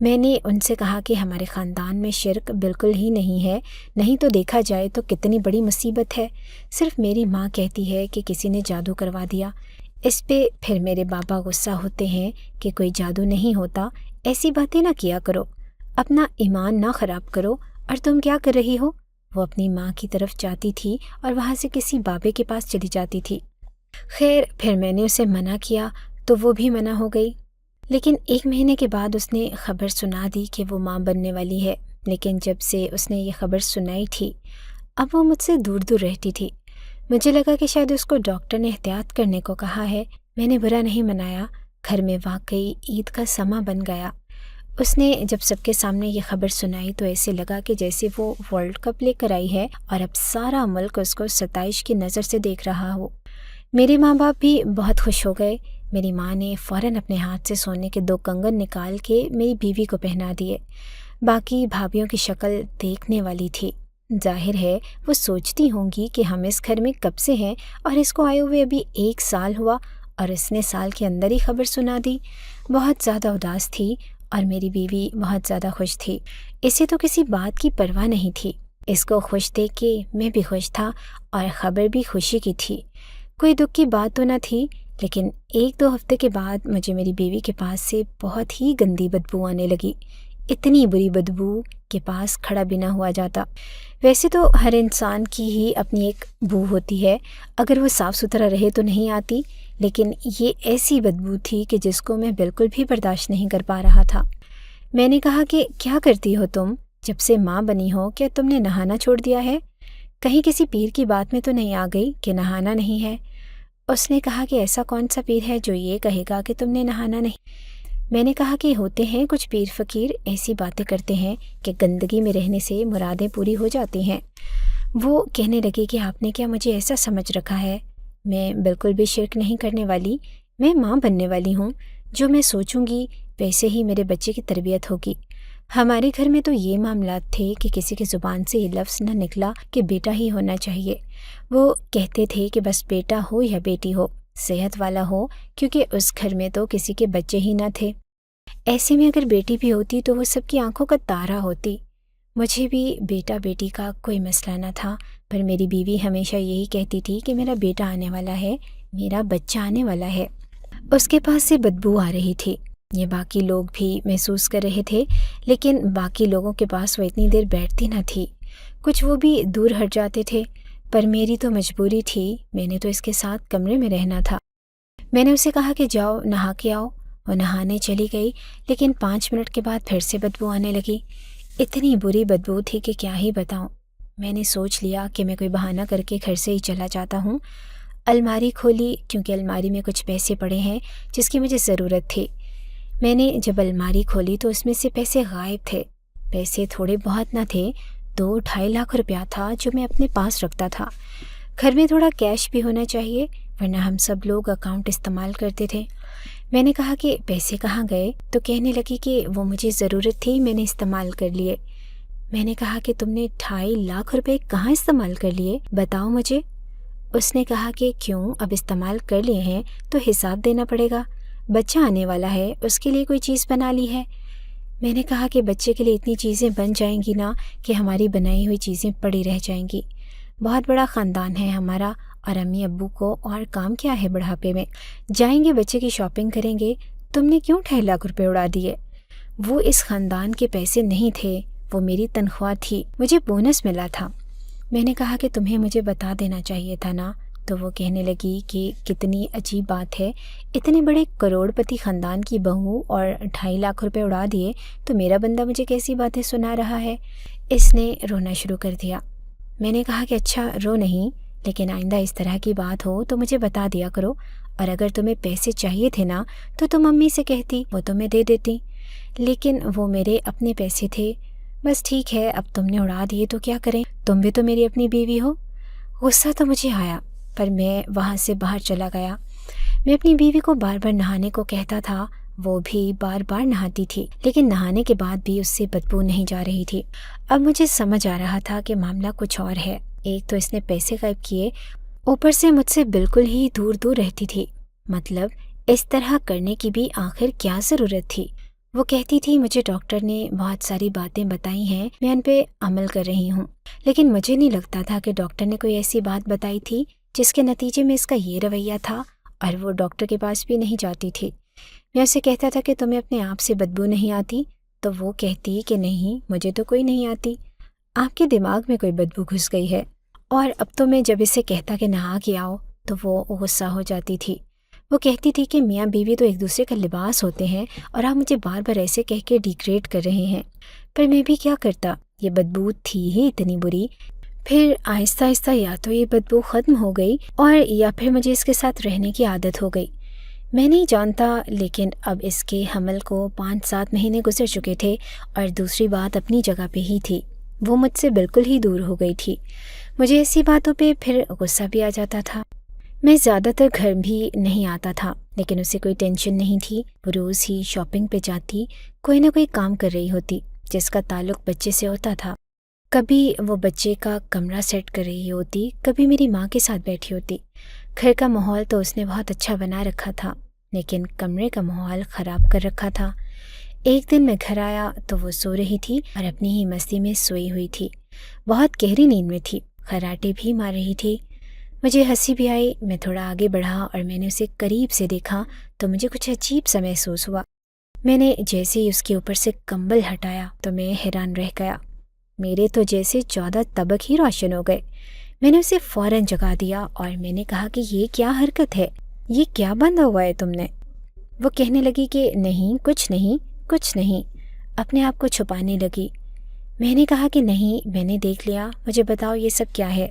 میں نے ان سے کہا کہ ہمارے خاندان میں شرک بالکل ہی نہیں ہے، نہیں تو دیکھا جائے تو کتنی بڑی مصیبت ہے۔ صرف میری ماں کہتی ہے کہ کسی نے جادو کروا دیا۔ اس پہ پھر میرے بابا غصہ ہوتے ہیں کہ کوئی جادو نہیں ہوتا، ایسی باتیں نہ کیا کرو، اپنا ایمان نہ خراب کرو۔ اور تم کیا کر رہی ہو؟ وہ اپنی ماں کی طرف جاتی تھی اور وہاں سے کسی بابے کے پاس چلی جاتی تھی۔ خیر پھر میں نے اسے منع کیا تو وہ بھی منع ہو گئی، لیکن 1 مہینے کے بعد اس نے خبر سنا دی کہ وہ ماں بننے والی ہے۔ لیکن جب سے اس نے یہ خبر سنائی تھی اب وہ مجھ سے دور دور رہتی تھی۔ مجھے لگا کہ شاید اس کو ڈاکٹر نے احتیاط کرنے کو کہا ہے۔ میں نے برا نہیں منایا، گھر میں واقعی عید کا سماں بن گیا۔ اس نے جب سب کے سامنے یہ خبر سنائی تو ایسے لگا کہ جیسے وہ ورلڈ کپ لے کر آئی ہے اور اب سارا ملک اس کو ستائش کی نظر سے دیکھ رہا ہو۔ میرے ماں باپ بھی بہت خوش ہو گئے۔ میری ماں نے فوراً اپنے ہاتھ سے سونے کے 2 کنگن نکال کے میری بیوی کو پہنا دیے۔ باقی بھابھیوں کی شکل دیکھنے والی تھی۔ ظاہر ہے وہ سوچتی ہوں گی کہ ہم اس گھر میں کب سے ہیں اور اس کو آئے ہوئے ابھی 1 سال ہوا اور اس نے سال کے اندر ہی خبر سنا دی۔ بہت زیادہ اداس تھی اور میری بیوی بہت زیادہ خوش تھی۔ اسے تو کسی بات کی پرواہ نہیں تھی۔ اس کو خوش دیکھ کے میں بھی خوش تھا اور خبر بھی خوشی کی تھی۔ کوئی دکھ کی بات تو نہ تھی، لیکن 1-2 ہفتے کے بعد مجھے میری بیوی کے پاس سے بہت ہی گندی بدبو آنے لگی۔ اتنی بری بدبو کہ پاس کھڑا بھی نہ ہوا جاتا۔ ویسے تو ہر انسان کی ہی اپنی ایک بو ہوتی ہے، اگر وہ صاف ستھرا رہے تو نہیں آتی، لیکن یہ ایسی بدبو تھی کہ جس کو میں بالکل بھی برداشت نہیں کر پا رہا تھا۔ میں نے کہا کہ کیا کرتی ہو تم؟ جب سے ماں بنی ہو کیا تم نے نہانا چھوڑ دیا ہے؟ کہیں کسی پیر کی بات میں تو نہیں آ گئی کہ نہانا نہیں ہے؟ اس نے کہا کہ ایسا کون سا پیر ہے جو یہ کہے گا کہ تم نے نہانا نہیں؟ میں نے کہا کہ ہوتے ہیں کچھ پیر فقیر ایسی باتیں کرتے ہیں کہ گندگی میں رہنے سے مرادیں پوری ہو جاتی ہیں۔ وہ کہنے لگی کہ آپ نے کیا مجھے ایسا سمجھ رکھا ہے؟ میں بالکل بھی شرک نہیں کرنے والی، میں ماں بننے والی ہوں۔ جو میں سوچوں گی ویسے ہی میرے بچے کی تربیت ہوگی۔ ہمارے گھر میں تو یہ معاملات تھے کہ کسی کی زبان سے یہ لفظ نہ نکلا کہ بیٹا ہی ہونا چاہیے۔ وہ کہتے تھے کہ بس بیٹا ہو یا بیٹی ہو، صحت والا ہو، کیونکہ اس گھر میں تو کسی کے بچے ہی نہ تھے۔ ایسے میں اگر بیٹی بھی ہوتی تو وہ سب کی آنکھوں کا تارا ہوتی۔ مجھے بھی بیٹا بیٹی کا کوئی مسئلہ نہ تھا، پر میری بیوی ہمیشہ یہی کہتی تھی کہ میرا بیٹا آنے والا ہے، میرا بچہ آنے والا ہے۔ اس کے پاس سے بدبو آ رہی تھی۔ یہ باقی لوگ بھی محسوس کر رہے تھے، لیکن باقی لوگوں کے پاس وہ اتنی دیر بیٹھتی نہ تھی۔ کچھ وہ بھی دور ہٹ جاتے تھے، پر میری تو مجبوری تھی، میں نے تو اس کے ساتھ کمرے میں رہنا تھا۔ میں نے اسے کہا کہ جاؤ نہا کے آؤ۔ وہ نہانے چلی گئی، لیکن 5 منٹ کے بعد پھر سے بدبو آنے لگی۔ اتنی بری بدبو تھی کہ کیا ہی بتاؤں۔ میں نے سوچ لیا کہ میں کوئی بہانہ کر کے گھر سے ہی چلا جاتا ہوں۔ الماری کھولی، کیونکہ الماری میں کچھ پیسے پڑے ہیں جس کی مجھے ضرورت تھی۔ میں نے جب الماری کھولی تو اس میں سے پیسے غائب تھے۔ پیسے تھوڑے بہت نہ تھے، 2-2.5 لاکھ روپیہ تھا جو میں اپنے پاس رکھتا تھا۔ گھر میں تھوڑا کیش بھی ہونا چاہیے، ورنہ ہم سب لوگ اکاؤنٹ استعمال کرتے تھے۔ میں نے کہا کہ پیسے کہاں گئے؟ تو کہنے لگی کہ وہ مجھے ضرورت تھی، میں نے استعمال کر لیے۔ میں نے کہا کہ تم نے 2.5 لاکھ روپے کہاں استعمال کر لیے؟ بتاؤ مجھے۔ اس نے کہا کہ کیوں، اب استعمال کر لیے ہیں تو حساب دینا پڑے گا، بچہ آنے والا ہے، اس کے لیے کوئی چیز بنا لی ہے۔ میں نے کہا کہ بچے کے لیے اتنی چیزیں بن جائیں گی نا کہ ہماری بنائی ہوئی چیزیں پڑی رہ جائیں گی۔ بہت بڑا خاندان ہے ہمارا، اور امی ابو کو اور کام کیا ہے بڑھاپے میں؟ جائیں گے بچے کی شاپنگ کریں گے۔ تم نے کیوں 2.5 لاکھ روپے اڑا دیے؟ وہ اس خاندان کے پیسے نہیں تھے، وہ میری تنخواہ تھی، مجھے بونس ملا تھا۔ میں نے کہا کہ تمہیں مجھے بتا دینا چاہیے تھا نا۔ تو وہ کہنے لگی کہ کتنی عجیب بات ہے، اتنے بڑے کروڑ پتی خاندان کی بہو اور 2.5 لاکھ روپے اڑا دیے تو میرا بندہ مجھے کیسی باتیں سنا رہا ہے۔ اس نے رونا شروع کر دیا۔ میں نے کہا کہ اچھا رو نہیں، لیکن آئندہ اس طرح کی بات ہو تو مجھے بتا دیا کرو، اور اگر تمہیں پیسے چاہیے تھے نا تو تم امی سے کہتی، وہ تمہیں دے دیتی، لیکن وہ میرے اپنے پیسے تھے۔ بس ٹھیک ہے، اب تم نے اڑا دیے تو کیا کریں، تم بھی تو میری اپنی بیوی ہو۔ غصہ تو مجھے آیا، پر میں وہاں سے باہر چلا گیا۔ میں اپنی بیوی کو بار بار نہانے کو کہتا تھا، وہ بھی بار بار نہاتی تھی، لیکن نہانے کے بعد بھی اس سے بدبو نہیں جا رہی تھی۔ اب مجھے سمجھ آ رہا تھا کہ معاملہ کچھ اور ہے۔ ایک تو اس نے پیسے غائب کیے، اوپر سے مجھ سے بالکل ہی دور دور رہتی تھی۔ مطلب اس طرح کرنے کی بھی آخر کیا ضرورت تھی؟ وہ کہتی تھی مجھے ڈاکٹر نے بہت ساری باتیں بتائی ہیں، میں ان پہ عمل کر رہی ہوں، لیکن مجھے نہیں لگتا تھا کہ ڈاکٹر نے کوئی ایسی بات بتائی تھی جس کے نتیجے میں اس کا یہ رویہ تھا، اور وہ ڈاکٹر کے پاس بھی نہیں جاتی تھی۔ میں اسے کہتا تھا کہ تمہیں اپنے آپ سے بدبو نہیں آتی؟ تو وہ کہتی کہ نہیں، مجھے تو کوئی نہیں آتی، آپ کے دماغ میں کوئی بدبو گھس گئی ہے۔ اور اب تو میں جب اسے کہتا کہ نہا کے آؤ تو وہ غصہ ہو جاتی تھی۔ وہ کہتی تھی کہ میاں بیوی تو ایک دوسرے کا لباس ہوتے ہیں اور آپ مجھے بار بار ایسے کہہ کے ڈیگریڈ کر رہے ہیں، پر میں بھی کیا کرتا، یہ بدبو تھی ہی اتنی بری۔ پھر آہستہ آہستہ یا تو یہ بدبو ختم ہو گئی اور یا پھر مجھے اس کے ساتھ رہنے کی عادت ہو گئی، میں نہیں جانتا، لیکن اب اس کے حمل کو 5-7 مہینے گزر چکے تھے اور دوسری بات اپنی جگہ پہ ہی تھی، وہ مجھ سے بالکل ہی دور ہو گئی تھی۔ مجھے ایسی باتوں پہ پھر غصہ بھی آ جاتا تھا۔ میں زیادہ تر گھر بھی نہیں آتا تھا، لیکن اسے کوئی ٹینشن نہیں تھی، وہ روز ہی شاپنگ پہ جاتی، کوئی نہ کوئی کام کر رہی ہوتی جس کا تعلق بچے سے ہوتا تھا۔ کبھی وہ بچے کا کمرہ سیٹ کر رہی ہوتی، کبھی میری ماں کے ساتھ بیٹھی ہوتی۔ گھر کا ماحول تو اس نے بہت اچھا بنا رکھا تھا، لیکن کمرے کا ماحول خراب کر رکھا تھا۔ ایک دن میں گھر آیا تو وہ سو رہی تھی اور اپنی ہی مستی میں سوئی ہوئی تھی، بہت گہری نیند میں تھی، خراٹے بھی مار رہی تھی۔ مجھے ہنسی بھی آئی، میں تھوڑا آگے بڑھا اور میں نے اسے قریب سے دیکھا تو مجھے کچھ عجیب سا محسوس ہوا۔ میں نے جیسے ہی اس کے اوپر سے کمبل ہٹایا تو میں حیران رہ گیا، میرے تو جیسے 14 طبق ہی روشن ہو گئے۔ میں نے اسے فوراً جگا دیا اور میں نے کہا کہ یہ کیا حرکت ہے، یہ کیا باندھا ہوا ہے تم نے؟ وہ کہنے لگی کہ نہیں، کچھ نہیں، کچھ نہیں، اپنے آپ کو چھپانے لگی۔ میں نے کہا کہ نہیں، میں نے دیکھ لیا، مجھے بتاؤ یہ سب کیا ہے؟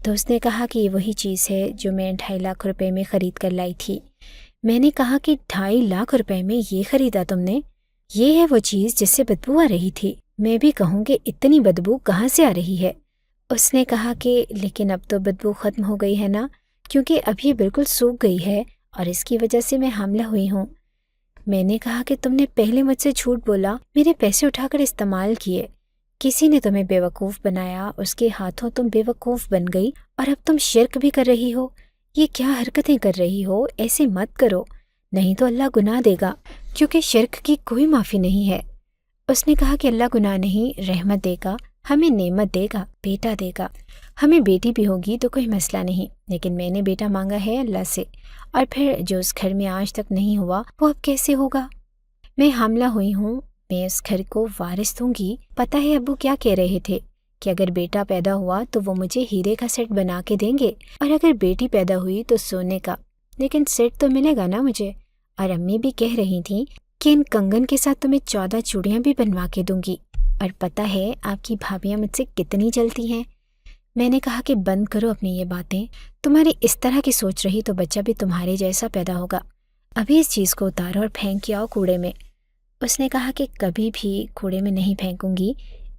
تو اس نے کہا کہ یہ وہی چیز ہے جو میں 2.5 لاکھ روپے میں خرید کر لائی تھی۔ میں نے کہا کہ 2.5 لاکھ روپے میں یہ خریدا تم نے؟ یہ ہے وہ چیز جس سے بدبو آ رہی تھی؟ میں بھی کہوں کہ اتنی بدبو کہاں سے آ رہی ہے؟ اس نے کہا کہ لیکن اب تو بدبو ختم ہو گئی ہے نا، کیونکہ اب یہ بالکل سوکھ گئی ہے اور اس کی وجہ سے میں حاملہ ہوئی ہوں۔ میں نے کہا کہ تم نے پہلے مجھ سے جھوٹ بولا، میرے پیسے اٹھا کر استعمال کیے، کسی نے تمہیں بیوقوف بنایا، اس کے ہاتھوں تم بیوقوف بن گئی اور اب تم شرک بھی کر رہی ہو۔ یہ کیا حرکتیں کر رہی ہو؟ ایسے مت کرو، نہیں تو اللہ گناہ دے گا، کیونکہ شرک کی کوئی معافی نہیں ہے۔ اس نے کہا کہ اللہ گناہ نہیں، رحمت دے گا، ہمیں نعمت دے گا، بیٹا دے گا، ہمیں بیٹی بھی ہوگی تو کوئی مسئلہ نہیں، لیکن میں نے بیٹا مانگا ہے اللہ سے، اور پھر جو اس گھر میں آج تک نہیں ہوا وہ اب کیسے ہوگا؟ میں حاملہ ہوئی ہوں، میں اس گھر کو وارث دوں گی۔ پتہ ہے ابو کیا کہہ رہے تھے کہ اگر بیٹا پیدا ہوا تو وہ مجھے ہیرے کا سیٹ بنا کے دیں گے، اور اگر بیٹی پیدا ہوئی تو سونے کا، لیکن سیٹ تو ملے گا نا مجھے۔ اور امی بھی کہہ رہی تھیں کہ ان کنگن کے ساتھ تمہیں 14 چوڑیاں بھی بنوا کے دوں گی، اور پتہ ہے آپ کی بھابیاں مجھ سے کتنی جلتی ہیں۔ میں نے کہا کہ بند کرو اپنی یہ باتیں، تمہاری اس طرح کی سوچ رہی تو بچہ بھی تمہارے جیسا پیدا ہوگا، ابھی اس چیز کو اتارو اور پھینک کے آؤ کوڑے میں۔ اس نے کہا کہ کبھی بھی کوڑے میں نہیں پھینکوں گی،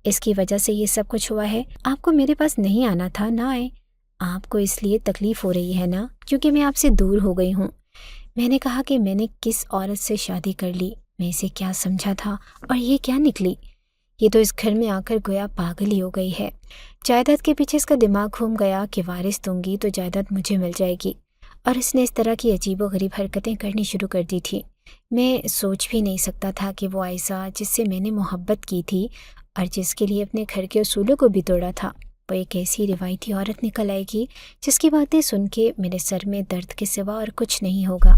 اس کی وجہ سے یہ سب کچھ ہوا ہے، آپ کو میرے پاس نہیں آنا تھا، نہ آئے، آپ کو اس لیے تکلیف ہو رہی ہے نا کیونکہ میں آپ سے دور ہو گئی ہوں۔ میں نے کہا کہ میں نے کس عورت سے شادی کر لی، میں اسے کیا سمجھا تھا اور یہ کیا نکلی؟ یہ تو اس گھر میں آ کر گویا پاگل ہی ہو گئی ہے۔ جائیداد کے پیچھے اس کا دماغ گھوم گیا کہ وارث دوں گی تو جائیداد مجھے مل جائے گی، اور اس نے اس طرح کی عجیب و غریب حرکتیں کرنی شروع کر دی تھی۔ میں سوچ بھی نہیں سکتا تھا کہ وہ عائشہ جس سے میں نے محبت کی تھی اور جس کے لیے اپنے گھر کے اصولوں کو بھی توڑا تھا، وہ ایک ایسی روایتی عورت نکل آئے گی جس کی باتیں سن کے میرے سر میں درد کے سوا اور کچھ نہیں ہوگا۔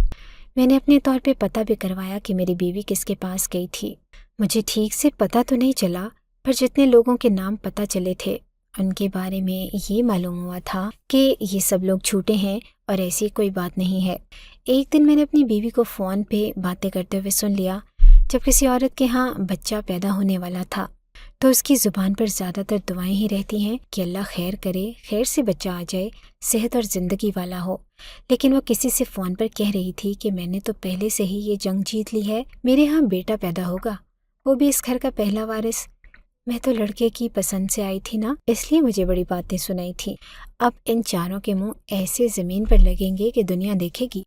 میں نے اپنے طور پہ پتہ بھی کروایا کہ میری بیوی کس کے پاس گئی تھی۔ مجھے ٹھیک سے پتہ تو نہیں چلا، پر جتنے لوگوں کے نام پتہ چلے تھے ان کے بارے میں یہ معلوم ہوا تھا کہ یہ سب لوگ جھوٹے ہیں اور ایسی کوئی بات نہیں ہے۔ ایک دن میں نے اپنی بیوی کو فون پہ باتیں کرتے ہوئے سن لیا، جب کسی عورت کے ہاں بچہ پیدا ہونے والا تھا تو اس کی زبان پر زیادہ تر دعائیں ہی رہتی ہیں کہ اللہ خیر کرے، خیر سے بچہ آ جائے، صحت اور زندگی والا ہو، لیکن وہ کسی سے فون پر کہہ رہی تھی کہ میں نے تو پہلے سے ہی یہ جنگ جیت لی ہے، میرے ہاں بیٹا پیدا ہوگا، وہ بھی اس گھر کا پہلا وارث۔ میں تو لڑکے کی پسند سے آئی تھی نا، اس لیے مجھے بڑی باتیں سنائی تھی۔ اب ان چاروں کے منہ ایسے زمین پر لگیں گے کہ دنیا دیکھے گی۔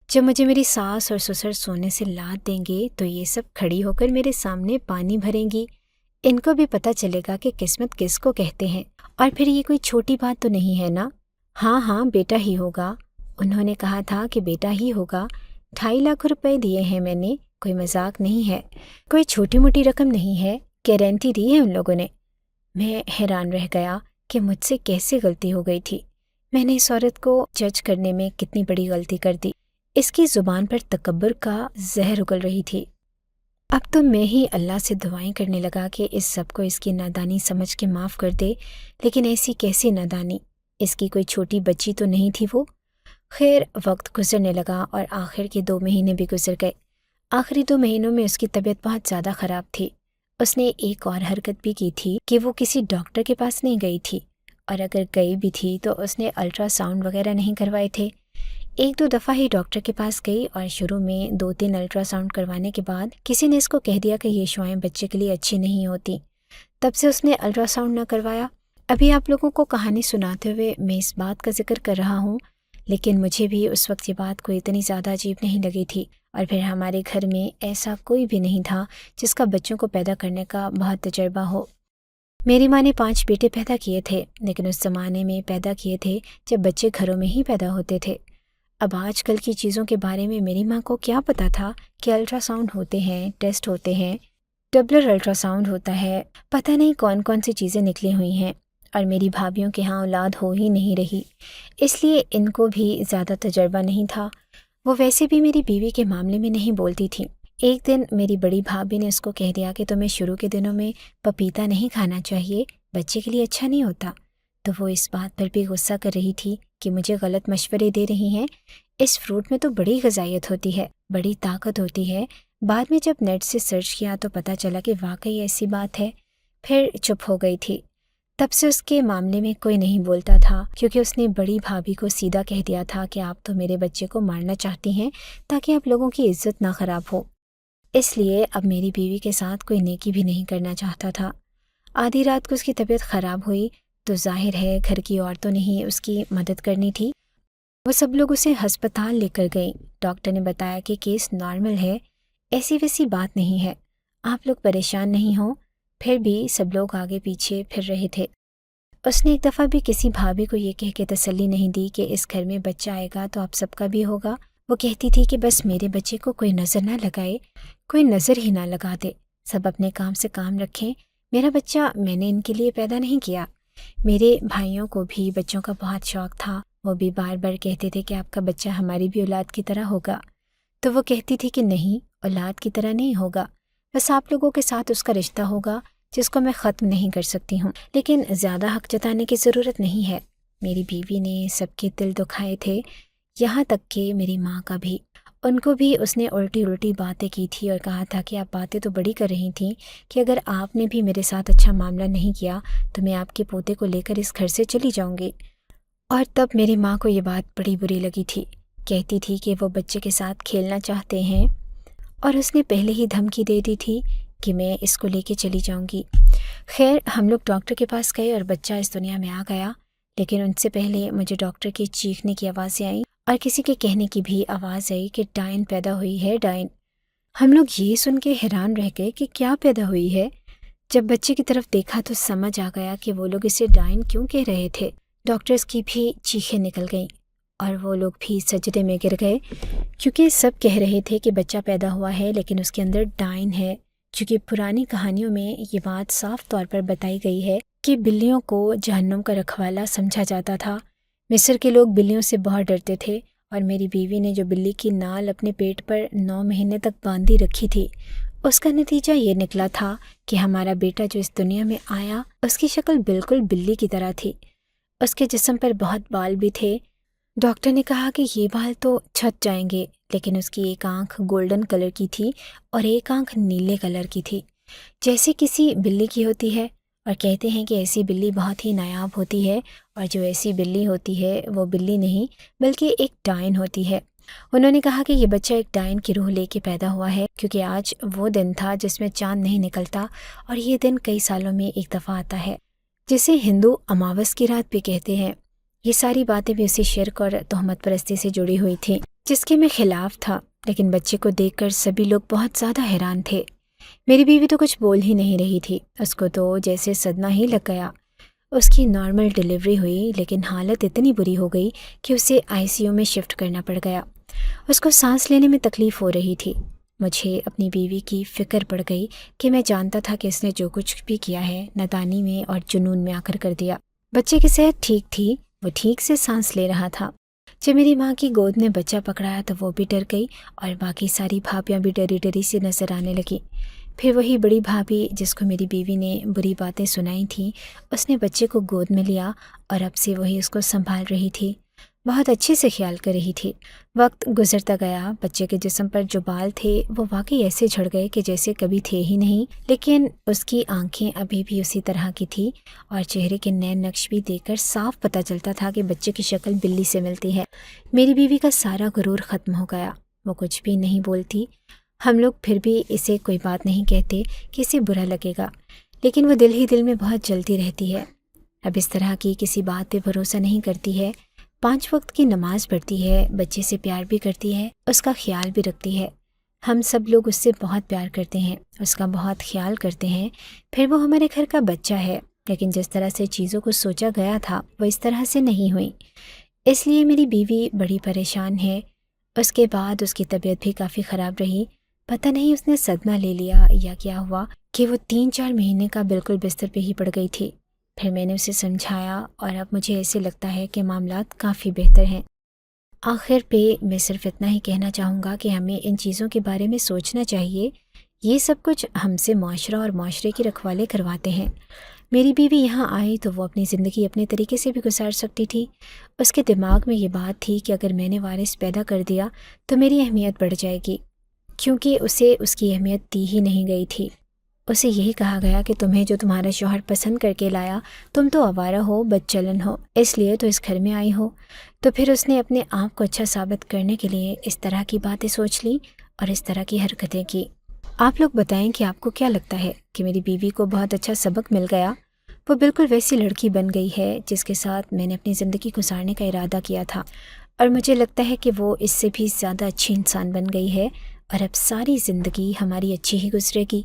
جب مجھے میری ساس اور سسر سونے سے لاد دیں گے تو یہ سب کھڑی ہو کر میرے سامنے پانی بھریں گی، ان کو بھی پتہ چلے گا کہ قسمت کس کو کہتے ہیں۔ اور پھر یہ کوئی چھوٹی بات تو نہیں ہے نا، ہاں بیٹا ہی ہوگا، انہوں نے کہا تھا کہ بیٹا ہی ہوگا، 2.5 لاکھ روپے دیے ہیں میں نے، کوئی مذاق نہیں ہے، کوئی چھوٹی موٹی رقم نہیں ہے، گارنٹی دی ہے ان لوگوں نے۔ میں حیران رہ گیا کہ مجھ سے کیسے غلطی ہو گئی تھی۔ میں نے اس عورت کو جج کرنے میں کتنی بڑی غلطی کر دی۔ اس کی زبان پر تکبر کا زہر اگل رہی تھی۔ اب تو میں ہی اللہ سے دعائیں کرنے لگا کہ اس سب کو اس کی نادانی سمجھ کے معاف کر دے، لیکن ایسی کیسی نادانی؟ اس کی کوئی چھوٹی بچی تو نہیں تھی وہ۔ خیر، وقت گزرنے لگا اور آخر کے 2 مہینے بھی گزر گئے۔ آخری 2 مہینوں میں اس کی طبیعت بہت زیادہ خراب تھی۔ اس نے ایک اور حرکت بھی کی تھی کہ وہ کسی ڈاکٹر کے پاس نہیں گئی تھی، اور اگر گئی بھی تھی تو اس نے الٹرا ساؤنڈ وغیرہ نہیں کروائے تھے۔ 1-2 دفعہ ہی ڈاکٹر کے پاس گئی، اور شروع میں 2-3 الٹرا ساؤنڈ کروانے کے بعد کسی نے اس کو کہہ دیا کہ یہ شعاعیں بچے کے لیے اچھی نہیں ہوتی۔ تب سے اس نے الٹرا ساؤنڈ نہ کروایا۔ ابھی آپ لوگوں کو کہانی سناتے ہوئے میں اس بات کا ذکر کر رہا ہوں، لیکن مجھے بھی اس وقت یہ بات کوئی اتنی زیادہ عجیب نہیں لگی تھی، اور پھر ہمارے گھر میں ایسا کوئی بھی نہیں تھا جس کا بچوں کو پیدا کرنے کا بہت تجربہ ہو۔ میری ماں نے 5 بیٹے پیدا کیے تھے، لیکن اس زمانے میں پیدا کیے تھے جب بچے گھروں میں ہی پیدا ہوتے تھے۔ اب آج کل کی چیزوں کے بارے میں میری ماں کو کیا پتہ تھا کہ الٹرا ساؤنڈ ہوتے ہیں، ٹیسٹ ہوتے ہیں، ڈبلر الٹرا ساؤنڈ ہوتا ہے، پتہ نہیں کون کون سی چیزیں نکلی ہوئی ہیں، اور میری بھابھیوں کے ہاں اولاد ہو ہی نہیں رہی، اس لیے ان کو بھی زیادہ تجربہ نہیں تھا۔ وہ ویسے بھی میری بیوی کے معاملے میں نہیں بولتی تھیں۔ ایک دن میری بڑی بھابھی نے اس کو کہہ دیا کہ تمہیں شروع کے دنوں میں پپیتا نہیں کھانا چاہیے، بچے کے لیے اچھا نہیں ہوتا۔ تو وہ اس بات پر بھی غصہ کر رہی تھی کہ مجھے غلط مشورے دے رہی ہیں۔ اس فروٹ میں تو بڑی غذائیت ہوتی ہے، بڑی طاقت ہوتی ہے۔ بعد میں جب نیٹ سے سرچ کیا تو پتہ چلا کہ واقعی ایسی بات ہے۔ پھر چپ ہو گئی تھی۔ تب سے اس کے معاملے میں کوئی نہیں بولتا تھا، کیونکہ اس نے بڑی بھابھی کو سیدھا کہہ دیا تھا کہ آپ تو میرے بچے کو مارنا چاہتی ہیں تاکہ آپ لوگوں کی عزت نہ خراب ہو۔ اس لیے اب میری بیوی کے ساتھ کوئی نیکی بھی نہیں کرنا چاہتا تھا۔ آدھی رات کو اس کی طبیعت خراب ہوئی تو ظاہر ہے گھر کی عورتوں نے ہی اس کی مدد کرنی تھی۔ وہ سب لوگ اسے ہسپتال لے کر گئیں۔ ڈاکٹر نے بتایا کہ کیس نارمل ہے، ایسی ویسی بات نہیں ہے، آپ لوگ پریشان نہیں ہوں۔ پھر بھی سب لوگ آگے پیچھے پھر رہے تھے۔ اس نے ایک دفعہ بھی کسی بھابھی کو یہ کہہ کے تسلی نہیں دی کہ اس گھر میں بچہ آئے گا تو آپ سب کا بھی ہوگا۔ وہ کہتی تھی کہ بس میرے بچے کو کوئی نظر نہ لگائے، کوئی نظر ہی نہ لگا دے، سب اپنے کام سے کام رکھیں، میرا بچہ میں نے ان کے لیے پیدا نہیں کیا۔ میرے بھائیوں کو بھی بچوں کا بہت شوق تھا، وہ بھی بار بار کہتے تھے کہ آپ کا بچہ ہماری بھی اولاد کی طرح ہوگا۔ تو وہ کہتی تھی کہ نہیں، اولاد کی طرح نہیں ہوگا، بس آپ لوگوں کے ساتھ اس کا رشتہ ہوگا جس کو میں ختم نہیں کر سکتی ہوں، لیکن زیادہ حق جتانے کی ضرورت نہیں ہے۔ میری بیوی نے سب کے دل دکھائے تھے، یہاں تک کہ میری ماں کا بھی۔ ان کو بھی اس نے الٹی باتیں کی تھی اور کہا تھا کہ آپ باتیں تو بڑی کر رہی تھیں کہ اگر آپ نے بھی میرے ساتھ اچھا معاملہ نہیں کیا تو میں آپ کے پوتے کو لے کر اس گھر سے چلی جاؤں گی۔ اور تب میری ماں کو یہ بات بڑی بری لگی تھی، کہتی تھی کہ وہ بچے کے ساتھ کھیلنا چاہتے ہیں، اور اس نے پہلے ہی دھمکی دے دی تھی کہ میں اس کو لے کے چلی جاؤں گی۔ خیر، ہم لوگ ڈاکٹر کے پاس گئے اور بچہ اس دنیا میں آ گیا، لیکن ان سے پہلے مجھے ڈاکٹر کے چیخنے کی آوازیں آئیں اور کسی کے کہنے کی بھی آواز آئی کہ ڈائن پیدا ہوئی ہے، ڈائن۔ ہم لوگ یہ سن کے حیران رہ گئے کہ کیا پیدا ہوئی ہے۔ جب بچے کی طرف دیکھا تو سمجھ آ گیا کہ وہ لوگ اسے ڈائن کیوں کہہ رہے تھے۔ ڈاکٹرز کی بھی چیخیں نکل گئیں اور وہ لوگ بھی سجدے میں گر گئے، کیونکہ سب کہہ رہے تھے کہ بچہ پیدا ہوا ہے لیکن اس کے اندر ڈائن ہے۔ چونکہ پرانی کہانیوں میں یہ بات صاف طور پر بتائی گئی ہے کہ بلیوں کو جہنم کا رکھوالا سمجھا جاتا تھا۔ مصر کے لوگ بلیوں سے بہت ڈرتے تھے، اور میری بیوی نے جو بلی کی نال اپنے پیٹ پر 9 مہینے تک باندھی رکھی تھی، اس کا نتیجہ یہ نکلا تھا کہ ہمارا بیٹا جو اس دنیا میں آیا اس کی شکل بالکل بلی کی طرح تھی۔ اس کے جسم پر بہت بال بھی تھے۔ ڈاکٹر نے کہا کہ یہ بال تو چھٹ جائیں گے، لیکن اس کی ایک آنکھ گولڈن کلر کی تھی اور ایک آنکھ نیلے کلر کی تھی، جیسے کسی بلی کی ہوتی ہے، اور کہتے ہیں کہ ایسی بلی بہت ہی نایاب ہوتی ہے، اور جو ایسی بلی ہوتی ہے وہ بلی نہیں بلکہ ایک ڈائن ہوتی ہے۔ انہوں نے کہا کہ یہ بچہ ایک ڈائن کی روح لے کے پیدا ہوا ہے، کیونکہ آج وہ دن تھا جس میں چاند نہیں نکلتا، اور یہ دن کئی سالوں میں ایک دفعہ آتا ہے، جسے ہندو اماوس کی رات بھی کہتے ہیں۔ یہ ساری باتیں بھی اسی شرک اور تہمت پرستی سے جڑی ہوئی تھیں جس کے میں خلاف تھا، لیکن بچے کو دیکھ کر سبھی لوگ بہت زیادہ حیران تھے۔ میری بیوی تو کچھ بول ہی نہیں رہی تھی، اس کو تو جیسے صدمہ ہی لگ گیا۔ اس کی نارمل ڈیلیوری ہوئی، لیکن حالت اتنی بری ہو گئی کہ اسے ICU میں شفٹ کرنا پڑ گیا۔ اس کو سانس لینے میں تکلیف ہو رہی تھی۔ مجھے اپنی بیوی کی فکر پڑ گئی کہ میں جانتا تھا کہ اس نے جو کچھ بھی کیا ہے نادانی میں اور جنون میں آ کر دیا۔ بچے کی صحت ٹھیک تھی، وہ ٹھیک سے سانس لے رہا تھا۔ جب میری ماں کی گود نے بچہ پکڑایا تو وہ بھی ڈر گئی اور باقی ساری بھابیاں بھی ڈری ڈری سی نظر آنے لگیں۔ پھر وہی بڑی بھابھی جس کو میری بیوی نے بری باتیں سنائی تھیں، اس نے بچے کو گود میں لیا اور اب سے وہی اس کو سنبھال رہی تھی، بہت اچھے سے خیال کر رہی تھی۔ وقت گزرتا گیا، بچے کے جسم پر جو بال تھے وہ واقعی ایسے جھڑ گئے کہ جیسے کبھی تھے ہی نہیں، لیکن اس کی آنکھیں ابھی بھی اسی طرح کی تھی اور چہرے کے نئے نقش بھی دیکھ کر صاف پتہ چلتا تھا کہ بچے کی شکل بلی سے ملتی ہے۔ میری بیوی کا سارا غرور ختم ہو گیا، وہ کچھ بھی نہیں بولتی۔ ہم لوگ پھر بھی اسے کوئی بات نہیں کہتے کہ اسے برا لگے گا، لیکن وہ دل ہی دل میں بہت جلتی رہتی ہے۔ اب اس طرح کی کسی بات پہ بھروسہ نہیں کرتی ہے، 5 وقت کی نماز پڑھتی ہے، بچے سے پیار بھی کرتی ہے، اس کا خیال بھی رکھتی ہے۔ ہم سب لوگ اس سے بہت پیار کرتے ہیں، اس کا بہت خیال کرتے ہیں۔ پھر وہ ہمارے گھر کا بچہ ہے، لیکن جس طرح سے چیزوں کو سوچا گیا تھا وہ اس طرح سے نہیں ہوئی، اس لیے میری بیوی بڑی پریشان ہے۔ اس کے بعد اس کی طبیعت بھی کافی خراب رہی، پتہ نہیں اس نے صدمہ لے لیا یا کیا ہوا کہ وہ 3-4 مہینے کا بالکل بستر پہ ہی پڑ گئی تھی۔ پھر میں نے اسے سمجھایا اور اب مجھے ایسے لگتا ہے کہ معاملات کافی بہتر ہیں۔ آخر پہ میں صرف اتنا ہی کہنا چاہوں گا کہ ہمیں ان چیزوں کے بارے میں سوچنا چاہیے۔ یہ سب کچھ ہم سے معاشرہ اور معاشرے کی رکھوالے کرواتے ہیں۔ میری بیوی یہاں آئی تو وہ اپنی زندگی اپنے طریقے سے بھی گزار سکتی تھی۔ اس کے دماغ میں یہ بات تھی کہ اگر میں نے وارث پیدا کر دیا تو میری اہمیت بڑھ جائے گی، کیونکہ اسے اس کی اہمیت دی ہی نہیں گئی تھی۔ اسے یہی کہا گیا کہ تمہیں جو تمہارا شوہر پسند کر کے لایا، تم تو آوارہ ہو، بد چلن ہو، اس لیے تو اس گھر میں آئی ہو۔ تو پھر اس نے اپنے آپ کو اچھا ثابت کرنے کے لیے اس طرح کی باتیں سوچ لی اور اس طرح کی حرکتیں کی۔ آپ لوگ بتائیں کہ آپ کو کیا لگتا ہے کہ میری بیوی کو بہت اچھا سبق مل گیا؟ وہ بالکل ویسی لڑکی بن گئی ہے جس کے ساتھ میں نے اپنی زندگی گزارنے کا ارادہ کیا تھا، اور مجھے لگتا ہے کہ وہ اس سے بھی زیادہ اچھی انسان بن گئی ہے، اور اب ساری زندگی ہماری اچھی ہی گزرے گی۔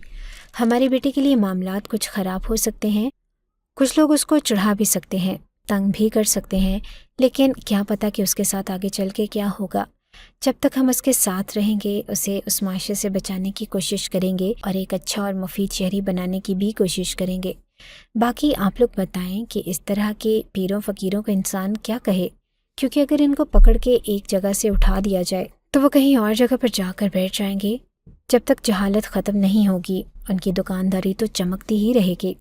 ہمارے بیٹے کے لیے معاملات کچھ خراب ہو سکتے ہیں، کچھ لوگ اس کو چڑھا بھی سکتے ہیں، تنگ بھی کر سکتے ہیں، لیکن کیا پتہ کہ اس کے ساتھ آگے چل کے کیا ہوگا۔ جب تک ہم اس کے ساتھ رہیں گے، اسے اس معاشرے سے بچانے کی کوشش کریں گے اور ایک اچھا اور مفید شہری بنانے کی بھی کوشش کریں گے۔ باقی آپ لوگ بتائیں کہ اس طرح کے پیروں فقیروں کو انسان کیا کہے، کیونکہ اگر ان کو پکڑ کے ایک جگہ سے اٹھا دیا جائے تو وہ کہیں اور جگہ پر جا کر بیٹھ جائیں گے۔ جب تک جہالت ختم نہیں ہوگی، ان کی دکانداری تو چمکتی ہی رہے گی۔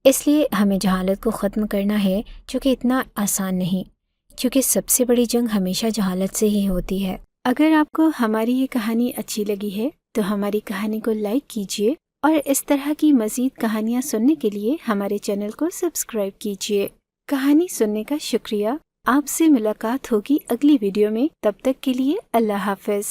اس لیے ہمیں جہالت کو ختم کرنا ہے، جو کہ اتنا آسان نہیں، کیونکہ سب سے بڑی جنگ ہمیشہ جہالت سے ہی ہوتی ہے۔ اگر آپ کو ہماری یہ کہانی اچھی لگی ہے تو ہماری کہانی کو لائک کیجیے، اور اس طرح کی مزید کہانیاں سننے کے لیے ہمارے چینل کو سبسکرائب کیجیے۔ کہانی سننے کا شکریہ۔ آپ سے ملاقات ہوگی اگلی ویڈیو میں، تب تک کے لیے اللہ حافظ۔